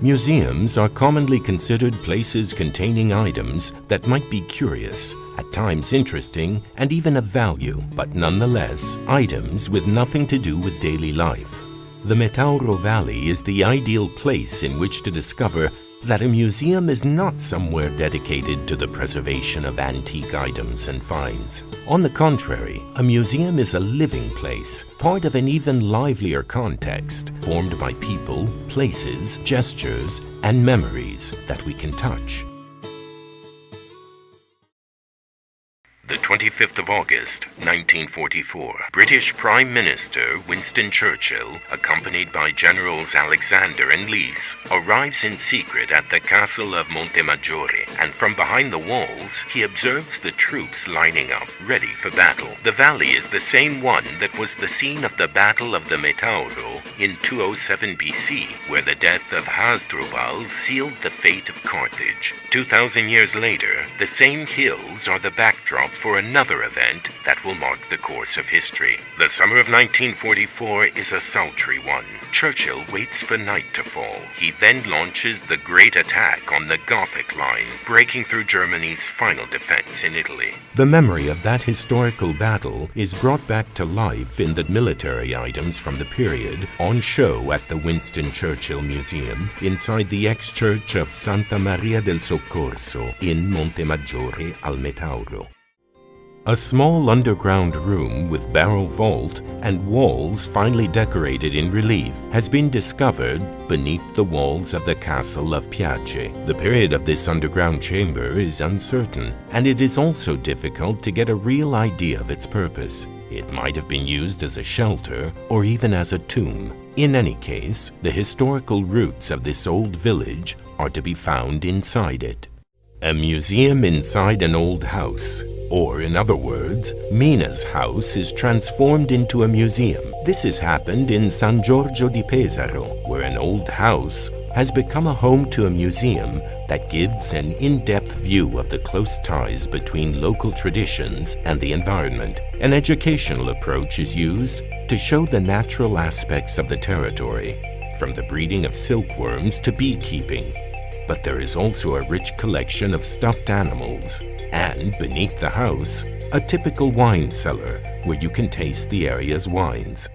Museums are commonly considered places containing items that might be curious, at times interesting, and even of value, but nonetheless, items with nothing to do with daily life. The Metauro Valley is the ideal place in which to discover that a museum is not somewhere dedicated to the preservation of antique items and finds. On the contrary, a museum is a living place, part of an even livelier context, formed by people, places, gestures, and memories that we can touch. The 25th of August, 1944, British Prime Minister Winston Churchill, accompanied by Generals Alexander and Lees, arrives in secret at the castle of Montemaggiore, and from behind the walls, he observes the troops lining up, ready for battle. The valley is the same one that was the scene of the Battle of the Metauro in 207 BC, where the death of Hasdrubal sealed the fate of Carthage. 2,000 years later, the same hills are the backdrop for another event that will mark the course of history. The summer of 1944 is a sultry one. Churchill waits for night to fall. He then launches the Great Attack on the Gothic Line, breaking through Germany's final defense in Italy. The memory of that historical battle is brought back to life in the military items from the period on show at the Winston Churchill Museum inside the ex-church of Santa Maria del Soccorso in Montemaggiore al Metauro. A small underground room with barrel vault and walls finely decorated in relief has been discovered beneath the walls of the castle of Piace. The period of this underground chamber is uncertain, and it is also difficult to get a real idea of its purpose. It might have been used as a shelter or even as a tomb. In any case, the historical roots of this old village are to be found inside it. A museum inside an old house, or in other words, Mina's house is transformed into a museum. This has happened in San Giorgio di Pesaro, where an old house has become a home to a museum that gives an in-depth view of the close ties between local traditions and the environment. An educational approach is used to show the natural aspects of the territory, from the breeding of silkworms to beekeeping. But there is also a rich collection of stuffed animals, and beneath the house, a typical wine cellar where you can taste the area's wines.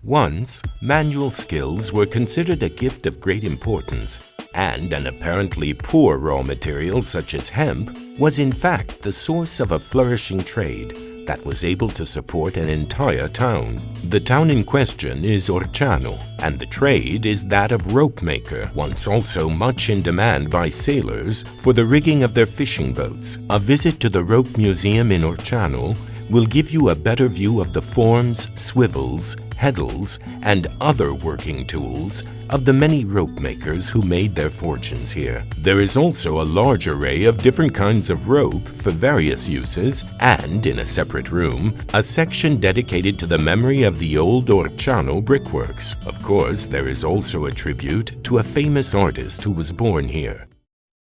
Once, manual skills were considered a gift of great importance, and an apparently poor raw material such as hemp was in fact the source of a flourishing trade that was able to support an entire town. The town in question is Orciano, and the trade is that of rope maker, once also much in demand by sailors for the rigging of their fishing boats. A visit to the Rope Museum in Orciano will give you a better view of the forms, swivels, heddles, and other working tools of the many rope makers who made their fortunes here. There is also a large array of different kinds of rope for various uses, and in a separate room, a section dedicated to the memory of the old Orciano brickworks. Of course, there is also a tribute to a famous artist who was born here.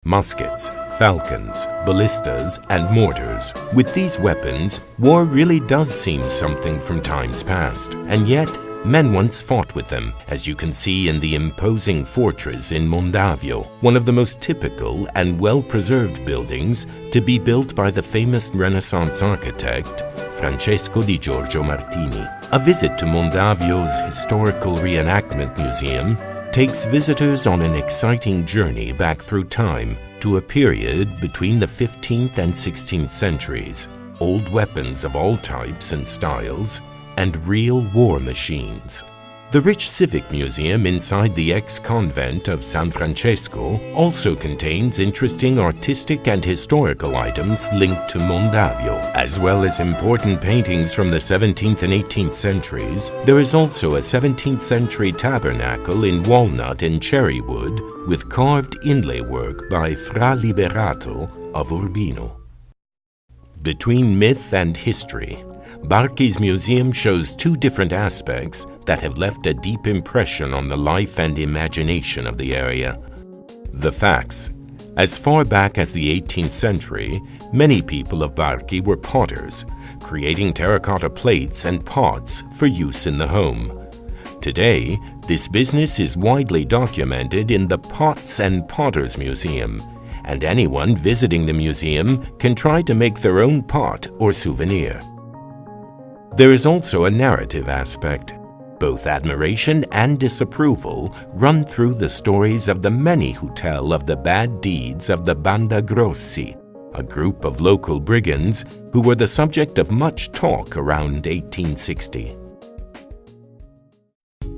Muskets, falcons, ballistas, and mortars. With these weapons, war really does seem something from times past, and yet men once fought with them, as you can see in the imposing fortress in Mondavio, one of the most typical and well-preserved buildings to be built by the famous Renaissance architect Francesco di Giorgio Martini. A visit to Mondavio's Historical Reenactment Museum takes visitors on an exciting journey back through time to a period between the 15th and 16th centuries, old weapons of all types and styles, and real war machines. The rich civic museum inside the ex-convent of San Francesco also contains interesting artistic and historical items linked to Mondavio. As well as important paintings from the 17th and 18th centuries, there is also a 17th century tabernacle in walnut and cherry wood with carved inlay work by Fra Liberato of Urbino. Between myth and history, Barchi's museum shows two different aspects that have left a deep impression on the life and imagination of the area. The facts. As far back as the 18th century, many people of Barchi were potters, creating terracotta plates and pots for use in the home. Today, this business is widely documented in the Pots and Potters Museum, and anyone visiting the museum can try to make their own pot or souvenir. There is also a narrative aspect. Both admiration and disapproval run through the stories of the many who tell of the bad deeds of the Banda Grossi, a group of local brigands who were the subject of much talk around 1860.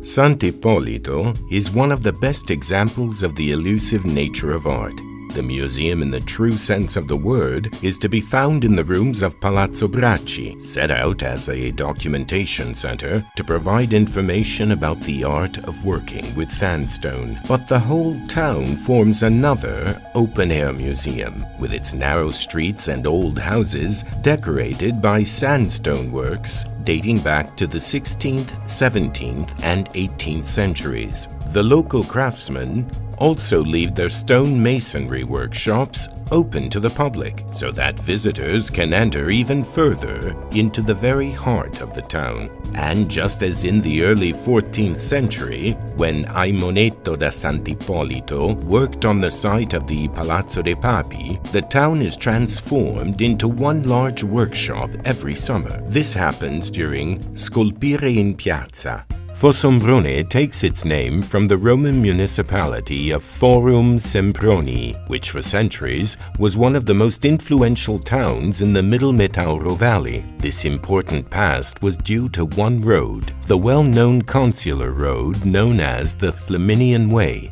Sant'Ippolito is one of the best examples of the elusive nature of art. The museum in the true sense of the word is to be found in the rooms of Palazzo Bracci, set out as a documentation center to provide information about the art of working with sandstone. But the whole town forms another open-air museum, with its narrow streets and old houses decorated by sandstone works dating back to the 16th, 17th, and 18th centuries. The local craftsmen also leave their stone masonry workshops open to the public so that visitors can enter even further into the very heart of the town. And just as in the early 14th century, when Aimonetto da Sant'Ippolito worked on the site of the Palazzo dei Papi, the town is transformed into one large workshop every summer. This happens during Scolpire in Piazza. Fossombrone takes its name from the Roman municipality of Forum Sempronii, which for centuries was one of the most influential towns in the middle Metauro Valley. This important past was due to one road, the well-known consular road known as the Flaminian Way,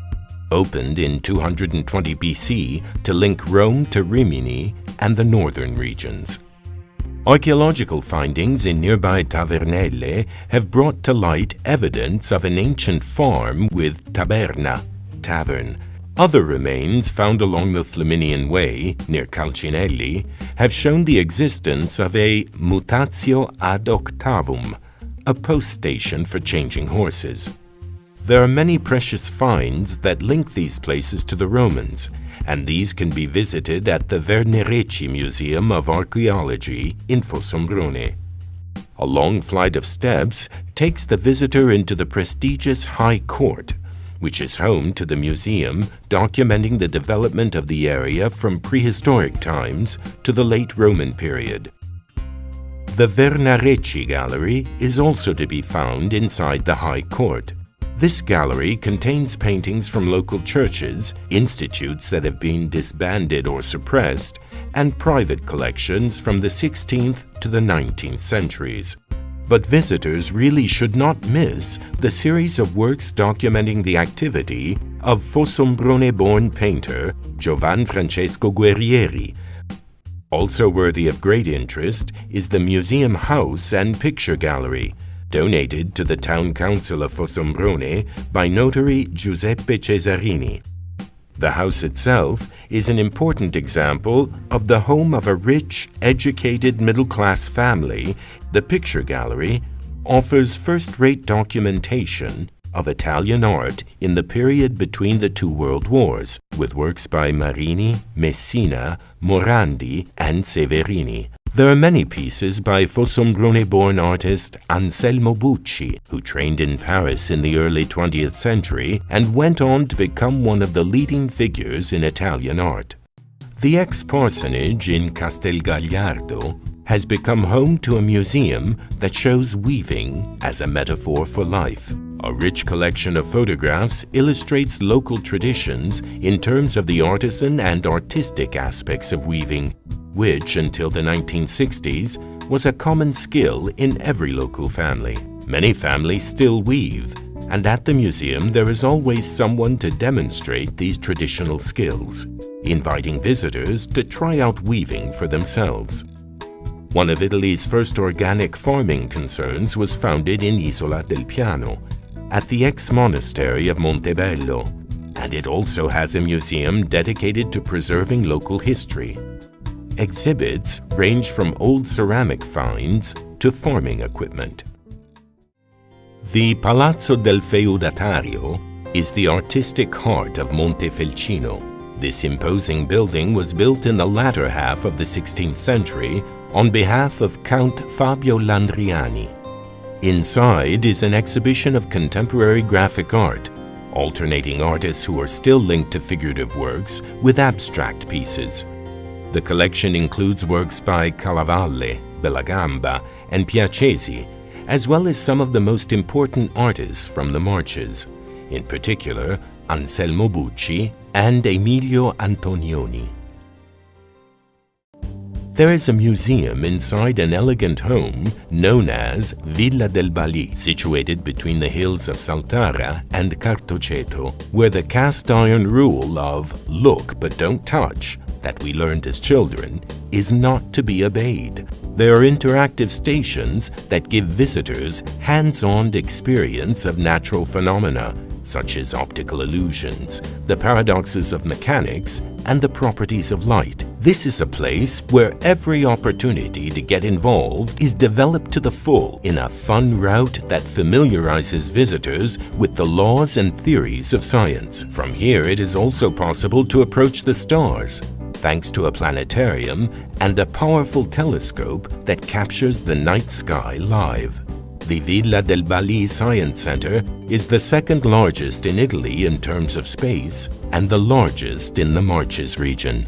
opened in 220 BC to link Rome to Rimini and the northern regions. Archaeological findings in nearby Tavernelle have brought to light evidence of an ancient farm with taberna, tavern. Other remains found along the Flaminian Way, near Calcinelli, have shown the existence of a mutatio ad octavum, a post station for changing horses. There are many precious finds that link these places to the Romans, and these can be visited at the Vernereci Museum of Archaeology in Fossombrone. A long flight of steps takes the visitor into the prestigious High Court, which is home to the museum documenting the development of the area from prehistoric times to the late Roman period. The Vernereci Gallery is also to be found inside the High Court. This gallery contains paintings from local churches, institutes that have been disbanded or suppressed, and private collections from the 16th to the 19th centuries. But visitors really should not miss the series of works documenting the activity of Fossombrone-born painter Giovan Francesco Guerrieri. Also worthy of great interest is the Museum House and Picture Gallery, donated to the Town Council of Fossombrone by notary Giuseppe Cesarini. The house itself is an important example of the home of a rich, educated middle-class family. The Picture Gallery offers first-rate documentation of Italian art in the period between the two world wars, with works by Marini, Messina, Morandi, and Severini. There are many pieces by Fossombrone-born artist Anselmo Bucci, who trained in Paris in the early 20th century and went on to become one of the leading figures in Italian art. The ex-parsonage in Castel Gagliardo has become home to a museum that shows weaving as a metaphor for life. A rich collection of photographs illustrates local traditions in terms of the artisan and artistic aspects of weaving, which until the 1960s was a common skill in every local family. Many families still weave, and at the museum there is always someone to demonstrate these traditional skills, inviting visitors to try out weaving for themselves. One of Italy's first organic farming concerns was founded in Isola del Piano, at the ex-monastery of Montebello, and it also has a museum dedicated to preserving local history. Exhibits range from old ceramic finds to farming equipment. The Palazzo del Feudatario is the artistic heart of Montefelcino. This imposing building was built in the latter half of the 16th century on behalf of Count Fabio Landriani. Inside is an exhibition of contemporary graphic art, alternating artists who are still linked to figurative works with abstract pieces. The collection includes works by Callavalle, Belagamba, and Piacesi, as well as some of the most important artists from the marches, in particular Anselmo Bucci and Emilio Antonioni. There is a museum inside an elegant home known as Villa del Balì, situated between the hills of Saltara and Cartoceto, where the cast-iron rule of "look but don't touch" that we learned as children is not to be obeyed. There are interactive stations that give visitors hands-on experience of natural phenomena, such as optical illusions, the paradoxes of mechanics, and the properties of light. This is a place where every opportunity to get involved is developed to the full in a fun route that familiarizes visitors with the laws and theories of science. From here, it is also possible to approach the stars, thanks to a planetarium and a powerful telescope that captures the night sky live. The Villa del Balì Science Center is the second largest in Italy in terms of space and the largest in the Marches region.